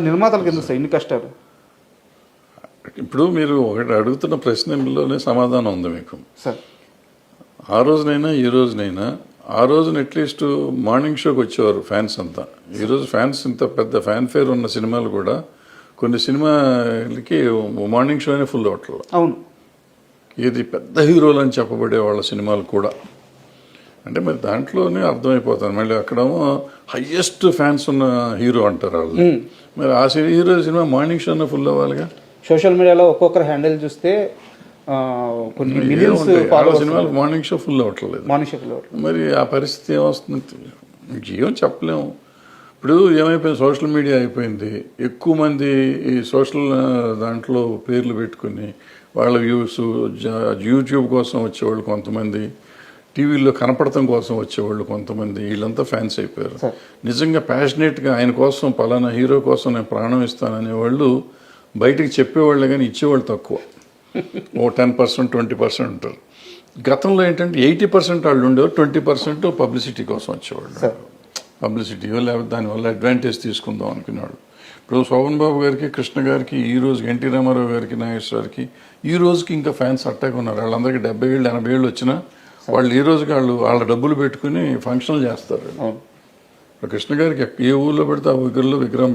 నిర్మాతలకు ఎందుకు సార్ ఇన్ని కష్టాలు? ఇప్పుడు మీరు ఒకటి అడుగుతున్న ప్రశ్నలోనే సమాధానం ఉంది మీకు సార్. ఆ రోజునైనా ఈ రోజునైనా ఆ రోజున అట్లీస్ట్ మార్నింగ్ షోకి వచ్చేవారు ఫ్యాన్స్ అంతా. ఈరోజు ఫ్యాన్స్ ఇంత పెద్ద ఫ్యాన్ ఫేర్ ఉన్న సినిమాలు కూడా కొన్ని సినిమాలకి మార్నింగ్ షోనే ఫుల్ అవట్లేదు. అవును. ఇది పెద్ద హీరోలు అని చెప్పబడే వాళ్ళ సినిమాలు కూడా అంటే మరి దాంట్లోనే అర్థమైపోతాను. మళ్ళీ అక్కడేమో హయ్యెస్ట్ ఫ్యాన్స్ ఉన్న హీరో అంటారు వాళ్ళు. మరి ఆ హీరో సినిమా మార్నింగ్ షోనే ఫుల్ అవ్వాలిగా. సోషల్ మీడియాలో ఒక్కొక్కరు హ్యాండిల్ చూస్తే కొన్ని మిలియన్స్ సినిమాలు మార్నింగ్ షో ఫుల్ అవ్వట్లేదు. మార్నింగ్ షో ఫుల్ మరి ఆ పరిస్థితి ఏమొస్తుంది ఏం చెప్పలేము. ఇప్పుడు ఏమైపోయింది, సోషల్ మీడియా అయిపోయింది. ఎక్కువ మంది ఈ సోషల్ దాంట్లో పేర్లు పెట్టుకుని వాళ్ళ వ్యూస్ యూట్యూబ్ కోసం వచ్చేవాళ్ళు కొంతమంది, టీవీలో కనపడటం కోసం వచ్చేవాళ్ళు కొంతమంది, వీళ్ళంతా ఫ్యాన్స్ అయిపోయారు. నిజంగా ప్యాషనేట్గా ఆయన కోసం పలానా హీరో కోసం నేను ప్రాణం ఇస్తాననే వాళ్ళు బయటికి చెప్పేవాళ్ళు కానీ ఇచ్చేవాళ్ళు తక్కువ. ఓ 10%, 20% ఉంటారు. గతంలో ఏంటంటే 80% వాళ్ళు ఉండేవారు, 20% పబ్లిసిటీ కోసం వచ్చేవాళ్ళు. పబ్లిసిటీ లేకపోతే దానివల్ల అడ్వాంటేజ్ తీసుకుందాం అనుకునేవాళ్ళు. ఇప్పుడు శోభన్ బాబు గారికి, కృష్ణ గారికి, ఈ రోజుకి ఎన్టీ రామారావు గారికి, నాగేశ్వరకి ఈ రోజుకి ఇంకా ఫ్యాన్స్ అట్టాగా ఉన్నారు. వాళ్ళందరికీ 70 ఏళ్ళు 80 ఏళ్ళు వచ్చినా వాళ్ళు ఈ రోజుకి వాళ్ళ డబ్బులు పెట్టుకుని ఫంక్షన్లు చేస్తారు. కృష్ణ గారికి ఏ ఊళ్ళో పెడితే ఆ ఊరిలో విగ్రహం పెడతారు.